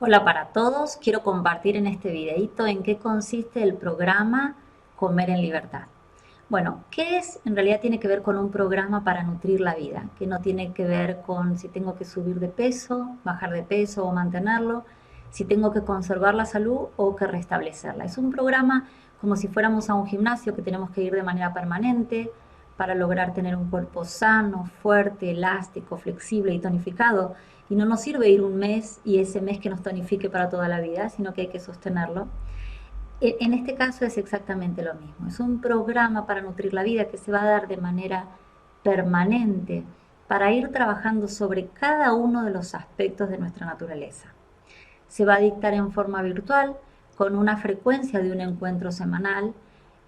Hola para todos, quiero compartir en este videito en qué consiste el programa Comer en Libertad. Bueno, ¿qué es? En realidad tiene que ver con un programa para nutrir la vida, que no tiene que ver con si tengo que subir de peso, bajar de peso o mantenerlo, si tengo que conservar la salud o que restablecerla. Es un programa como si fuéramos a un gimnasio que tenemos que ir de manera permanente para lograr tener un cuerpo sano, fuerte, elástico, flexible y tonificado. Y no nos sirve ir un mes y ese mes que nos tonifique para toda la vida, sino que hay que sostenerlo. En este caso es exactamente lo mismo. Es un programa para nutrir la vida que se va a dar de manera permanente para ir trabajando sobre cada uno de los aspectos de nuestra naturaleza. Se va a dictar en forma virtual con una frecuencia de un encuentro semanal,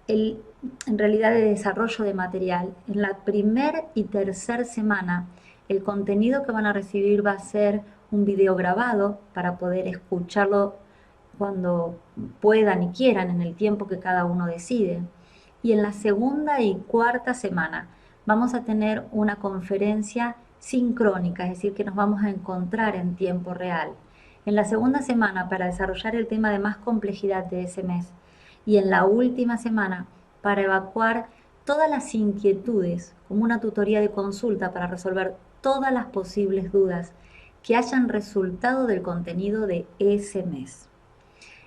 el, en realidad de desarrollo de material. En la primera y tercera semana el contenido que van a recibir va a ser un video grabado para poder escucharlo cuando puedan y quieran, en el tiempo que cada uno decide. Y en la segunda y cuarta semana vamos a tener una conferencia sincrónica, es decir, que nos vamos a encontrar en tiempo real. En la segunda semana para desarrollar el tema de más complejidad de ese mes. Y en la última semana para evacuar todas las inquietudes, como una tutoría de consulta para resolver todas las posibles dudas que hayan resultado del contenido de ese mes.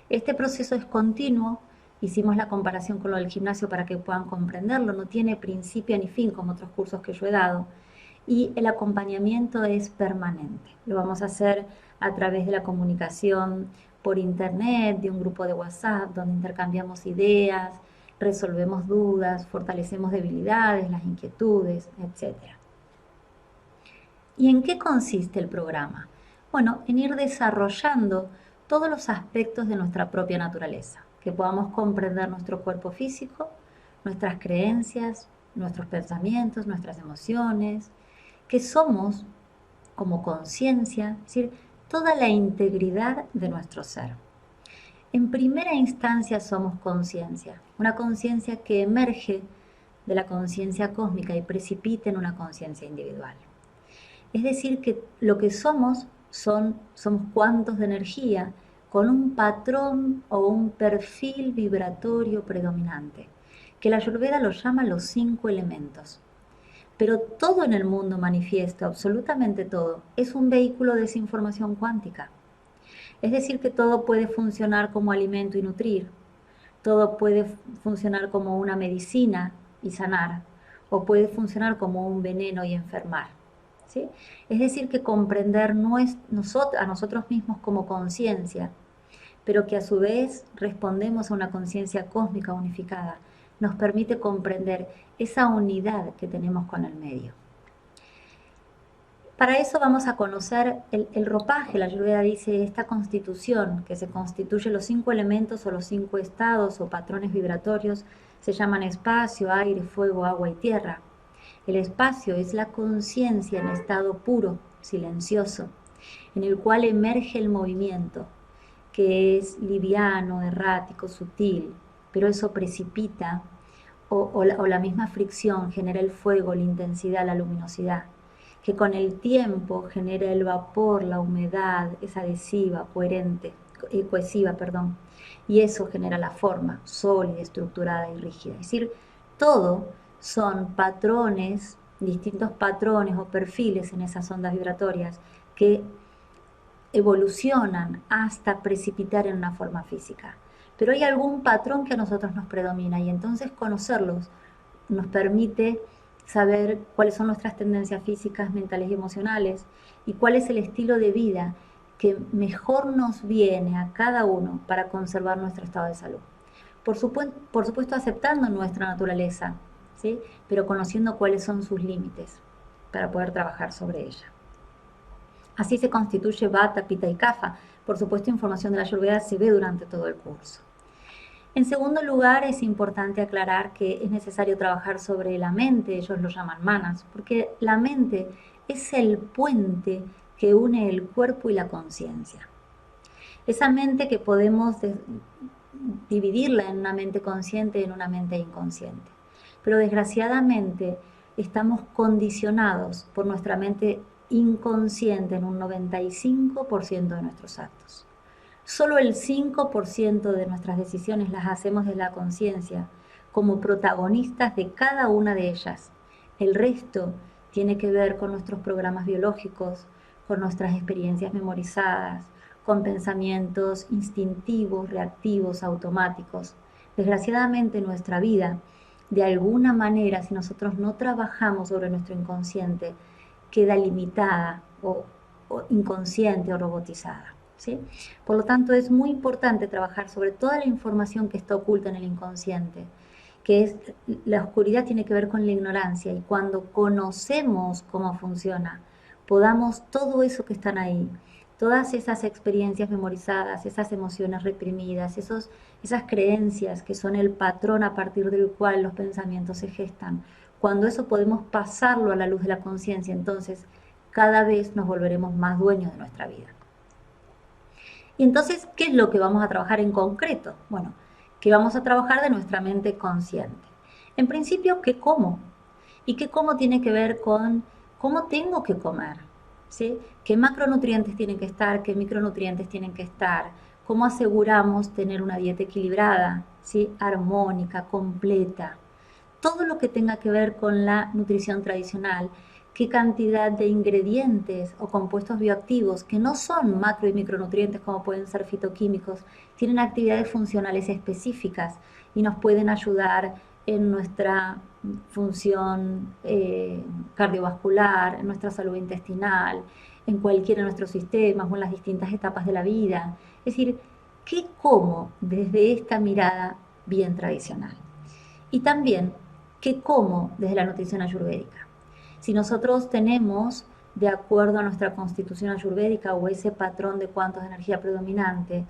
Este proceso es continuo, hicimos la comparación con lo del gimnasio para que puedan comprenderlo, no tiene principio ni fin como otros cursos que yo he dado, y el acompañamiento es permanente. Lo vamos a hacer a través de la comunicación por internet, de un grupo de WhatsApp donde intercambiamos ideas, resolvemos dudas, fortalecemos debilidades, las inquietudes, etcétera. ¿Y en qué consiste el programa? Bueno, en ir desarrollando todos los aspectos de nuestra propia naturaleza, que podamos comprender nuestro cuerpo físico, nuestras creencias, nuestros pensamientos, nuestras emociones, que somos como conciencia, es decir, toda la integridad de nuestro ser. En primera instancia somos conciencia, una conciencia que emerge de la conciencia cósmica y precipita en una conciencia individual. Es decir, que lo que somos cuantos de energía con un patrón o un perfil vibratorio predominante, que la Ayurveda lo llama los 5 elementos. Pero todo en el mundo manifiesto, absolutamente todo, es un vehículo de esa información cuántica. Es decir, que todo puede funcionar como alimento y nutrir, todo puede funcionar como una medicina y sanar, o puede funcionar como un veneno y enfermar. ¿Sí? Es decir, que comprender a nosotros mismos como conciencia, pero que a su vez respondemos a una conciencia cósmica unificada, nos permite comprender esa unidad que tenemos con el medio. Para eso vamos a conocer el ropaje. La Ayurveda dice esta constitución, que se constituye los 5 elementos o los 5 estados o patrones vibratorios, se llaman espacio, aire, fuego, agua y tierra. El espacio es la conciencia en estado puro, silencioso, en el cual emerge el movimiento, que es liviano, errático, sutil, pero eso precipita o la misma fricción genera el fuego, la intensidad, la luminosidad, que con el tiempo genera el vapor, la humedad, es adhesiva, cohesiva, y eso genera la forma sólida, estructurada y rígida. Es decir, todo son patrones, distintos patrones o perfiles en esas ondas vibratorias que evolucionan hasta precipitar en una forma física. Pero hay algún patrón que a nosotros nos predomina y entonces conocerlos nos permite saber cuáles son nuestras tendencias físicas, mentales y emocionales y cuál es el estilo de vida que mejor nos viene a cada uno para conservar nuestro estado de salud. Por supuesto aceptando nuestra naturaleza, ¿sí? Pero conociendo cuáles son sus límites para poder trabajar sobre ella. Así se constituye Vata, Pitta y Kapha. Por supuesto, información de la Ayurveda se ve durante todo el curso. En segundo lugar, es importante aclarar que es necesario trabajar sobre la mente, ellos lo llaman manas, porque la mente es el puente que une el cuerpo y la conciencia. Esa mente que podemos dividirla en una mente consciente y en una mente inconsciente. Pero desgraciadamente estamos condicionados por nuestra mente inconsciente en un 95% de nuestros actos. Solo el 5% de nuestras decisiones las hacemos desde la conciencia, como protagonistas de cada una de ellas. El resto tiene que ver con nuestros programas biológicos, con nuestras experiencias memorizadas, con pensamientos instintivos, reactivos, automáticos. Desgraciadamente nuestra vida, de alguna manera, si nosotros no trabajamos sobre nuestro inconsciente, queda limitada o inconsciente o robotizada, ¿sí? Por lo tanto, es muy importante trabajar sobre toda la información que está oculta en el inconsciente, que es la oscuridad tiene que ver con la ignorancia, y cuando conocemos cómo funciona, podamos todo eso que están ahí, todas esas experiencias memorizadas, esas emociones reprimidas, esas creencias que son el patrón a partir del cual los pensamientos se gestan, cuando eso podemos pasarlo a la luz de la conciencia, entonces cada vez nos volveremos más dueños de nuestra vida. Y entonces, ¿qué es lo que vamos a trabajar en concreto? Bueno, que vamos a trabajar de nuestra mente consciente. En principio, ¿qué como? Y qué como tiene que ver con cómo tengo que comer, ¿sí? ¿Qué macronutrientes tienen que estar? ¿Qué micronutrientes tienen que estar? ¿Cómo aseguramos tener una dieta equilibrada, ¿sí? Armónica, completa? Todo lo que tenga que ver con la nutrición tradicional, qué cantidad de ingredientes o compuestos bioactivos que no son macro y micronutrientes como pueden ser fitoquímicos, tienen actividades funcionales específicas y nos pueden ayudar en nuestra función cardiovascular, en nuestra salud intestinal, en cualquiera de nuestros sistemas o en las distintas etapas de la vida. Es decir, ¿qué como desde esta mirada bien tradicional? Y también, ¿qué como desde la nutrición ayurvédica? Si nosotros tenemos, de acuerdo a nuestra constitución ayurvédica o ese patrón de cuantos de energía predominante,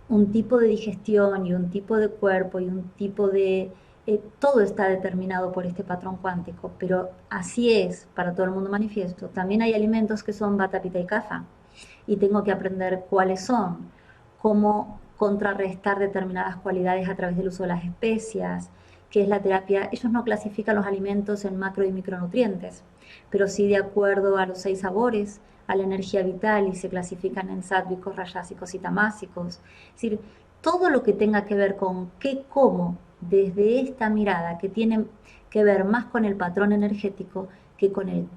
un tipo de digestión y un tipo de cuerpo y un tipo de... todo está determinado por este patrón cuántico, pero así es para todo el mundo manifiesto. También hay alimentos que son vata, pitta y kapha, y tengo que aprender cuáles son, cómo contrarrestar determinadas cualidades a través del uso de las especias, que es la terapia. Ellos no clasifican los alimentos en macro y micronutrientes, pero sí de acuerdo a los 6 sabores, a la energía vital, y se clasifican en sáttvicos, rayásicos y tamásicos. Es decir, todo lo que tenga que ver con qué como desde esta mirada, que tiene que ver más con el patrón energético que con el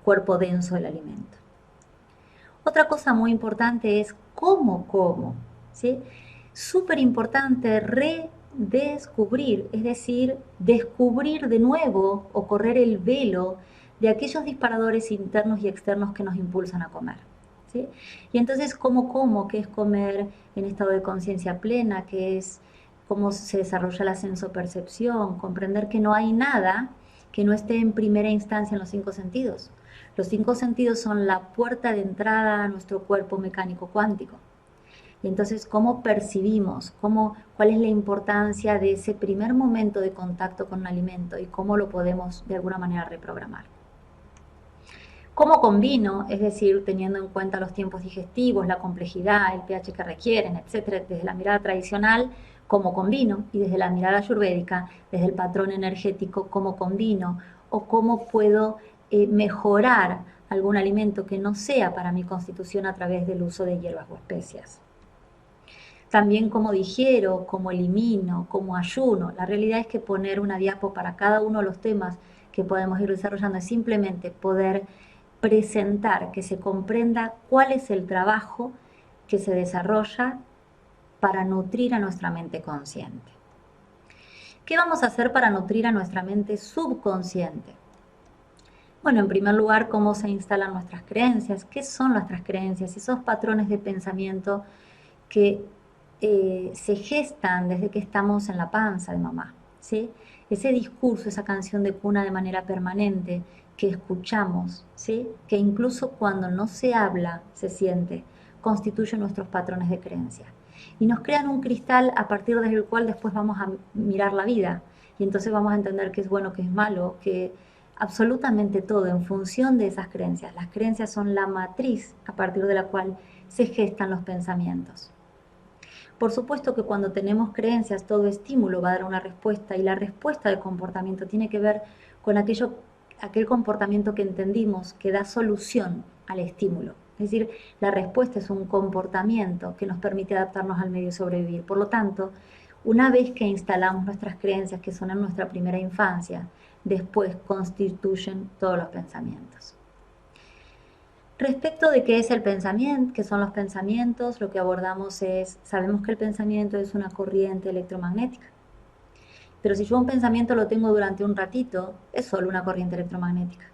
cuerpo denso del alimento. Otra cosa muy importante es cómo como, ¿sí? Súper importante redescubrir, es decir, descubrir de nuevo o correr el velo de aquellos disparadores internos y externos que nos impulsan a comer, ¿sí? Y entonces, ¿cómo como? ¿Qué es comer en estado de conciencia plena? ¿Qué es cómo se desarrolla la sensopercepción? Comprender que no hay nada que no esté en primera instancia en los 5 sentidos. Los 5 sentidos son la puerta de entrada a nuestro cuerpo mecánico cuántico. Y entonces, ¿cómo percibimos? ¿Cuál es la importancia de ese primer momento de contacto con un alimento y cómo lo podemos de alguna manera reprogramar? ¿Cómo combino? Es decir, teniendo en cuenta los tiempos digestivos, la complejidad, el pH que requieren, etcétera, desde la mirada tradicional, ¿cómo combino? Y desde la mirada ayurvédica, desde el patrón energético, ¿cómo combino? O cómo puedo mejorar algún alimento que no sea para mi constitución a través del uso de hierbas o especias. También cómo digiero, cómo elimino, cómo ayuno. La realidad es que poner una diapo para cada uno de los temas que podemos ir desarrollando es simplemente poder presentar, que se comprenda cuál es el trabajo que se desarrolla para nutrir a nuestra mente consciente. ¿Qué vamos a hacer para nutrir a nuestra mente subconsciente? Bueno, en primer lugar, cómo se instalan nuestras creencias, qué son nuestras creencias, esos patrones de pensamiento que se gestan desde que estamos en la panza de mamá, ¿sí? Ese discurso, esa canción de cuna de manera permanente que escuchamos, ¿sí? Que incluso cuando no se habla, se siente, constituye nuestros patrones de creencia. Y nos crean un cristal a partir del cual después vamos a mirar la vida. Y entonces vamos a entender qué es bueno, qué es malo, que absolutamente todo en función de esas creencias. Las creencias son la matriz a partir de la cual se gestan los pensamientos. Por supuesto que cuando tenemos creencias, todo estímulo va a dar una respuesta, y la respuesta de comportamiento tiene que ver con aquel comportamiento que entendimos que da solución al estímulo. Es decir, la respuesta es un comportamiento que nos permite adaptarnos al medio y sobrevivir. Por lo tanto, una vez que instalamos nuestras creencias, que son en nuestra primera infancia, después constituyen todos los pensamientos. Respecto de qué es el pensamiento, qué son los pensamientos, lo que abordamos es, sabemos que el pensamiento es una corriente electromagnética. Pero si yo un pensamiento lo tengo durante un ratito, es solo una corriente electromagnética.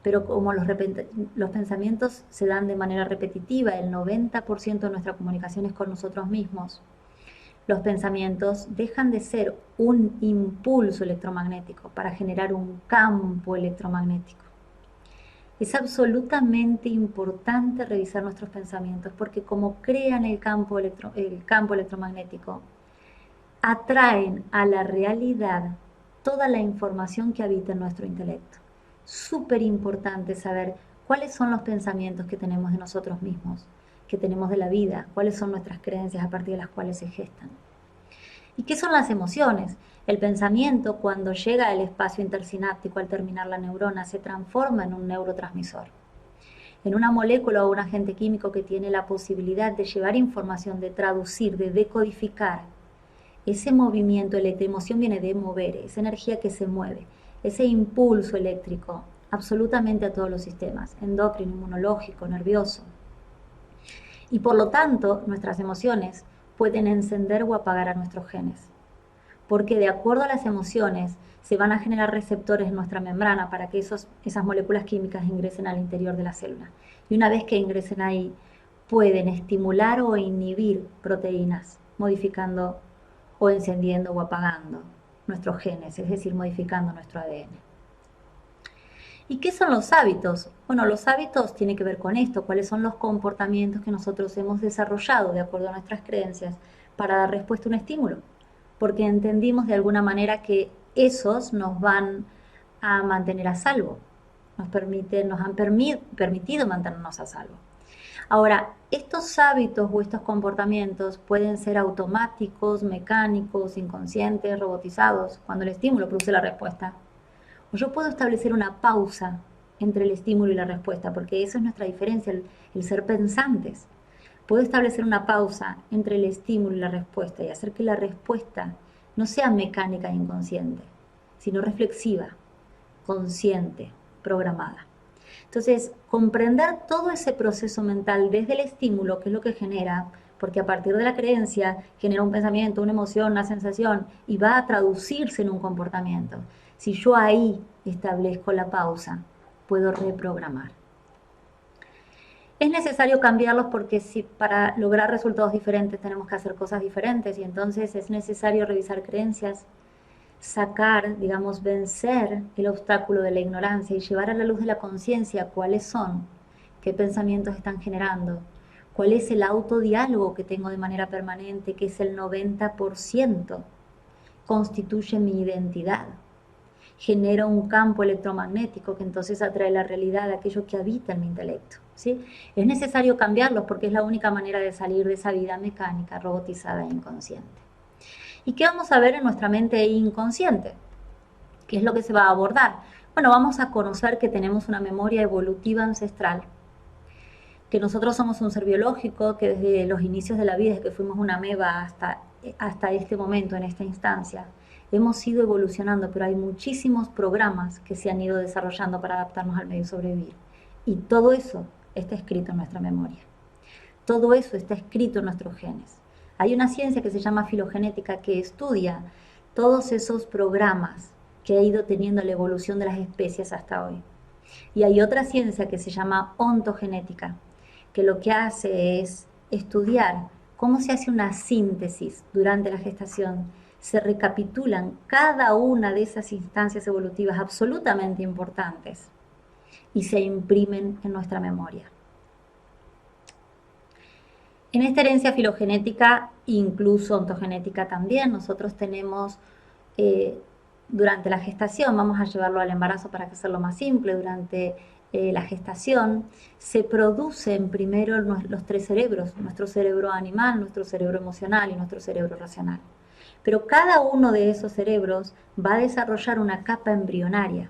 Pero como los pensamientos se dan de manera repetitiva, el 90% de nuestra comunicación es con nosotros mismos, los pensamientos dejan de ser un impulso electromagnético para generar un campo electromagnético. Es absolutamente importante revisar nuestros pensamientos porque como crean el campo electromagnético, atraen a la realidad toda la información que habita en nuestro intelecto. Súper importante saber cuáles son los pensamientos que tenemos de nosotros mismos, que tenemos de la vida, cuáles son nuestras creencias a partir de las cuales se gestan. ¿Y qué son las emociones? El pensamiento, cuando llega al espacio intersináptico al terminar la neurona, se transforma en un neurotransmisor, en una molécula o un agente químico que tiene la posibilidad de llevar información, de traducir, de decodificar. Ese movimiento eléctrico, emoción viene de mover, esa energía que se mueve, ese impulso eléctrico, absolutamente a todos los sistemas, endocrino, inmunológico, nervioso. Y por lo tanto, nuestras emociones pueden encender o apagar a nuestros genes, porque de acuerdo a las emociones se van a generar receptores en nuestra membrana para que esas moléculas químicas ingresen al interior de la célula. Y una vez que ingresen ahí, pueden estimular o inhibir proteínas, modificando o encendiendo o apagando nuestros genes, es decir, modificando nuestro ADN. ¿Y qué son los hábitos? Bueno, los hábitos tienen que ver con esto, cuáles son los comportamientos que nosotros hemos desarrollado de acuerdo a nuestras creencias para dar respuesta a un estímulo, porque entendimos de alguna manera que esos nos van a mantener a salvo, nos han permitido mantenernos a salvo. Ahora, estos hábitos o estos comportamientos pueden ser automáticos, mecánicos, inconscientes, robotizados, cuando el estímulo produce la respuesta. O yo puedo establecer una pausa entre el estímulo y la respuesta, porque eso es nuestra diferencia, el ser pensantes. Puedo establecer una pausa entre el estímulo y la respuesta y hacer que la respuesta no sea mecánica e inconsciente, sino reflexiva, consciente, programada. Entonces, comprender todo ese proceso mental desde el estímulo, que es lo que genera, porque a partir de la creencia genera un pensamiento, una emoción, una sensación y va a traducirse en un comportamiento. Si yo ahí establezco la pausa, puedo reprogramar. Es necesario cambiarlos porque si para lograr resultados diferentes tenemos que hacer cosas diferentes y entonces es necesario revisar creencias, sacar, digamos, vencer el obstáculo de la ignorancia y llevar a la luz de la conciencia cuáles son, qué pensamientos están generando, cuál es el autodiálogo que tengo de manera permanente, que es el 90%, constituye mi identidad. Genera un campo electromagnético que entonces atrae la realidad de aquello que habita en mi intelecto, ¿sí? Es necesario cambiarlos porque es la única manera de salir de esa vida mecánica, robotizada e inconsciente. ¿Y qué vamos a ver en nuestra mente inconsciente? ¿Qué es lo que se va a abordar? Bueno, vamos a conocer que tenemos una memoria evolutiva ancestral, que nosotros somos un ser biológico, que desde los inicios de la vida, desde que fuimos una ameba hasta este momento, en esta instancia, hemos ido evolucionando, pero hay muchísimos programas que se han ido desarrollando para adaptarnos al medio y sobrevivir. Y todo eso está escrito en nuestra memoria. Todo eso está escrito en nuestros genes. Hay una ciencia que se llama filogenética que estudia todos esos programas que ha ido teniendo la evolución de las especies hasta hoy. Y hay otra ciencia que se llama ontogenética, que lo que hace es estudiar cómo se hace una síntesis durante la gestación. Se recapitulan cada una de esas instancias evolutivas absolutamente importantes y se imprimen en nuestra memoria. En esta herencia filogenética, incluso ontogenética también, nosotros tenemos durante la gestación, vamos a llevarlo al embarazo para que sea lo más simple, durante la gestación se producen primero los tres cerebros, nuestro cerebro animal, nuestro cerebro emocional y nuestro cerebro racional. Pero cada uno de esos cerebros va a desarrollar una capa embrionaria.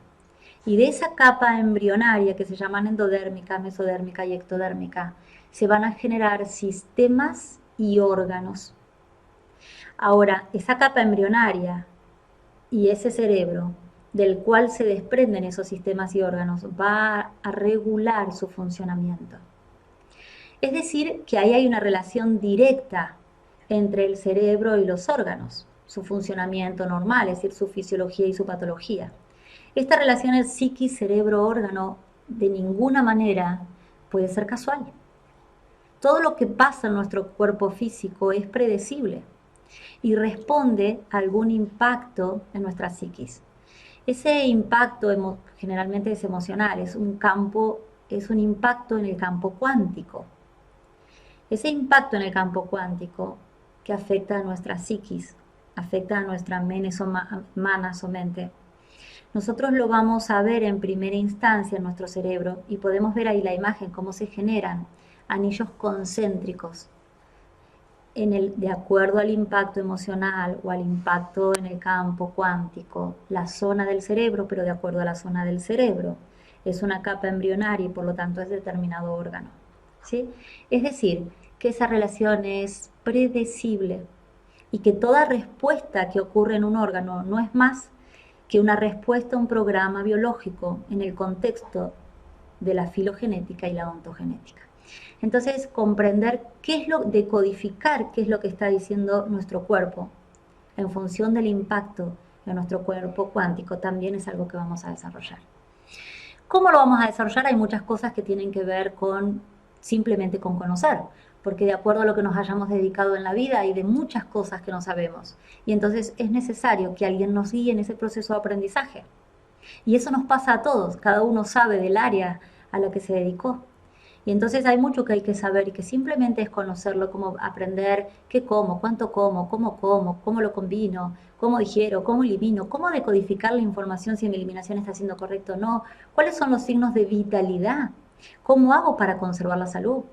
Y de esa capa embrionaria que se llaman endodérmica, mesodérmica y ectodérmica, se van a generar sistemas y órganos. Ahora, esa capa embrionaria y ese cerebro del cual se desprenden esos sistemas y órganos va a regular su funcionamiento. Es decir, que ahí hay una relación directa entre el cerebro y los órganos, su funcionamiento normal, es decir, su fisiología y su patología. Esta relación es psiquis, cerebro, órgano, de ninguna manera puede ser casual. Todo lo que pasa en nuestro cuerpo físico es predecible y responde a algún impacto en nuestra psiquis. Ese impacto generalmente es emocional, es un impacto en el campo cuántico. Ese impacto en el campo cuántico que afecta a nuestra psiquis, afecta a nuestra manas o mente, nosotros lo vamos a ver en primera instancia en nuestro cerebro y podemos ver ahí la imagen, cómo se generan anillos concéntricos de acuerdo al impacto emocional o al impacto en el campo cuántico, la zona del cerebro, pero de acuerdo a la zona del cerebro. Es una capa embrionaria y por lo tanto es determinado órgano. ¿Sí? Es decir, que esa relación es predecible y que toda respuesta que ocurre en un órgano no es más que una respuesta a un programa biológico en el contexto de la filogenética y la ontogenética. Entonces, comprender decodificar qué es lo que está diciendo nuestro cuerpo en función del impacto de nuestro cuerpo cuántico también es algo que vamos a desarrollar. ¿Cómo lo vamos a desarrollar? Hay muchas cosas que tienen que ver simplemente con conocer, porque de acuerdo a lo que nos hayamos dedicado en la vida hay de muchas cosas que no sabemos. Y entonces es necesario que alguien nos guíe en ese proceso de aprendizaje. Y eso nos pasa a todos, cada uno sabe del área a la que se dedicó. Y entonces hay mucho que hay que saber y que simplemente es conocerlo, como aprender qué como, cuánto como, cómo lo combino, cómo digiero, cómo elimino, cómo decodificar la información si mi eliminación está siendo correcta o no, cuáles son los signos de vitalidad, cómo hago para conservar la salud,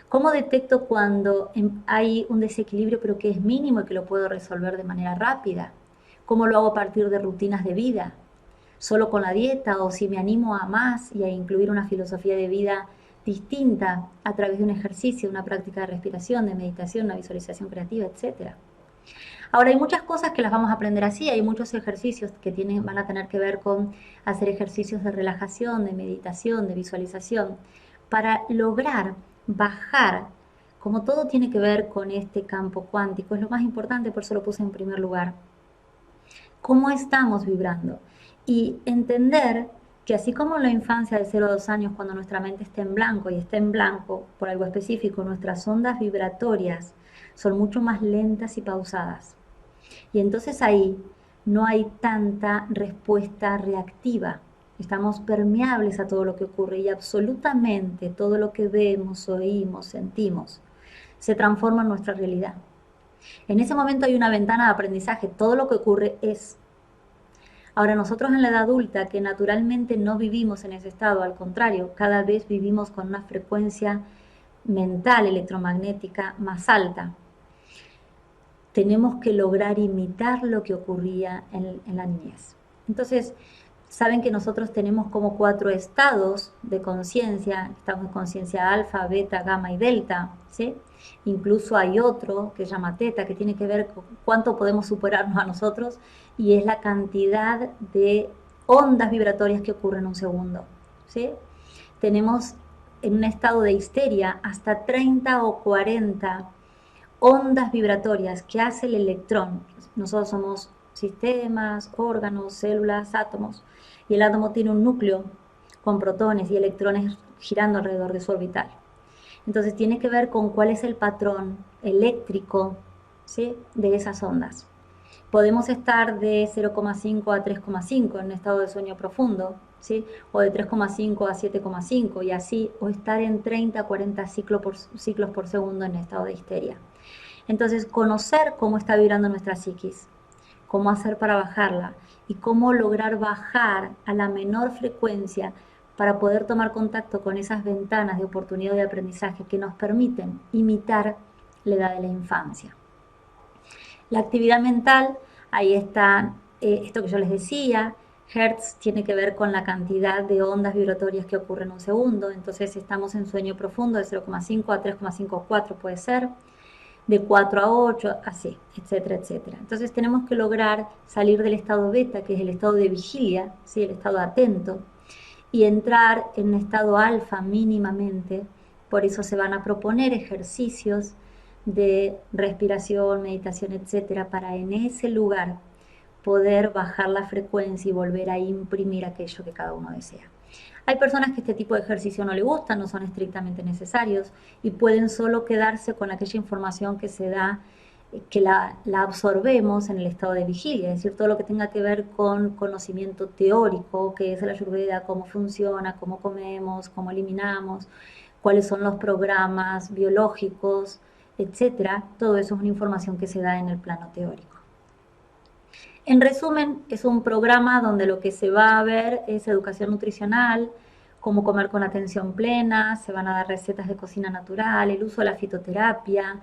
cómo detecto cuando hay un desequilibrio pero que es mínimo y que lo puedo resolver de manera rápida, cómo lo hago a partir de rutinas de vida, solo con la dieta o si me animo a más y a incluir una filosofía de vida distinta a través de un ejercicio, una práctica de respiración, de meditación, una visualización creativa, etc. Ahora hay muchas cosas que las vamos a aprender así, hay muchos ejercicios que van a tener que ver con hacer ejercicios de relajación, de meditación, de visualización, para lograr bajar, como todo tiene que ver con este campo cuántico, es lo más importante, por eso lo puse en primer lugar, cómo estamos vibrando y entender que así como en la infancia de 0 a 2 años, cuando nuestra mente está en blanco y está en blanco por algo específico, nuestras ondas vibratorias son mucho más lentas y pausadas. Y entonces ahí no hay tanta respuesta reactiva. Estamos permeables a todo lo que ocurre y absolutamente todo lo que vemos, oímos, sentimos, se transforma en nuestra realidad. En ese momento hay una ventana de aprendizaje, todo lo que ocurre es. Ahora nosotros en la edad adulta, que naturalmente no vivimos en ese estado, al contrario, cada vez vivimos con una frecuencia mental, electromagnética más alta, tenemos que lograr imitar lo que ocurría en la niñez. Entonces, saben que nosotros tenemos como 4 estados de conciencia, estamos en conciencia alfa, beta, gamma y delta, ¿sí? Incluso hay otro que se llama teta, que tiene que ver con cuánto podemos superarnos a nosotros, y es la cantidad de ondas vibratorias que ocurren en un segundo, ¿sí? Tenemos en un estado de histeria hasta 30 o 40 ondas vibratorias que hace el electrón. Nosotros somos sistemas, órganos, células, átomos, y el átomo tiene un núcleo con protones y electrones girando alrededor de su orbital. Entonces tiene que ver con cuál es el patrón eléctrico, ¿sí?, de esas ondas. Podemos estar de 0,5 a 3,5 en un estado de sueño profundo, ¿sí?, o de 3,5 a 7,5 y así, o estar en 30 a 40 ciclos por segundo en estado de histeria. Entonces, conocer cómo está vibrando nuestra psiquis, cómo hacer para bajarla y cómo lograr bajar a la menor frecuencia para poder tomar contacto con esas ventanas de oportunidad de aprendizaje que nos permiten imitar la edad de la infancia. La actividad mental, ahí está esto que yo les decía, Hertz tiene que ver con la cantidad de ondas vibratorias que ocurren en un segundo, entonces estamos en sueño profundo de 0,5 a 3,54 puede ser, de 4 a 8, así, etcétera, etcétera. Entonces tenemos que lograr salir del estado beta, que es el estado de vigilia, ¿sí? El estado atento, y entrar en un estado alfa mínimamente. Por eso se van a proponer ejercicios de respiración, meditación, etcétera, para en ese lugar poder bajar la frecuencia y volver a imprimir aquello que cada uno desea. Hay personas que este tipo de ejercicio no le gustan, no son estrictamente necesarios y pueden solo quedarse con aquella información que se da, que la absorbemos en el estado de vigilia, es decir, todo lo que tenga que ver con conocimiento teórico, que es la Ayurveda, cómo funciona, cómo comemos, cómo eliminamos, cuáles son los programas biológicos, etcétera. Todo eso es una información que se da en el plano teórico. En resumen, es un programa donde lo que se va a ver es educación nutricional, cómo comer con atención plena, se van a dar recetas de cocina natural, el uso de la fitoterapia,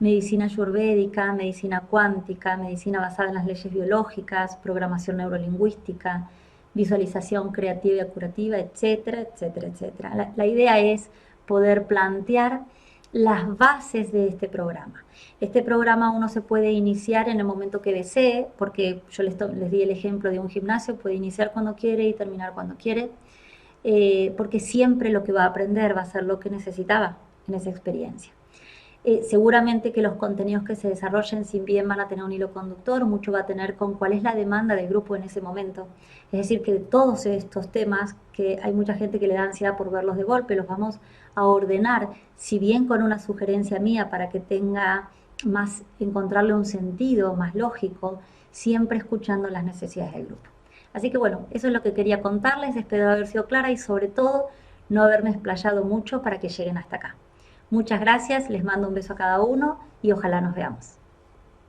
medicina ayurvédica, medicina cuántica, medicina basada en las leyes biológicas, programación neurolingüística, visualización creativa y curativa, etcétera, etcétera, etcétera. La idea es poder plantear las bases de este programa. Este programa uno se puede iniciar en el momento que desee, porque yo les di el ejemplo de un gimnasio, puede iniciar cuando quiere y terminar cuando quiere, porque siempre lo que va a aprender va a ser lo que necesitaba en esa experiencia. Seguramente que los contenidos que se desarrollen, si bien van a tener un hilo conductor, mucho va a tener con cuál es la demanda del grupo en ese momento. Es decir, que de todos estos temas, que hay mucha gente que le da ansiedad por verlos de golpe, los vamos a ordenar, si bien con una sugerencia mía para que tenga más, encontrarle un sentido más lógico, siempre escuchando las necesidades del grupo. Así que bueno, eso es lo que quería contarles, espero haber sido clara y sobre todo no haberme explayado mucho para que lleguen hasta acá. Muchas gracias, les mando un beso a cada uno y ojalá nos veamos.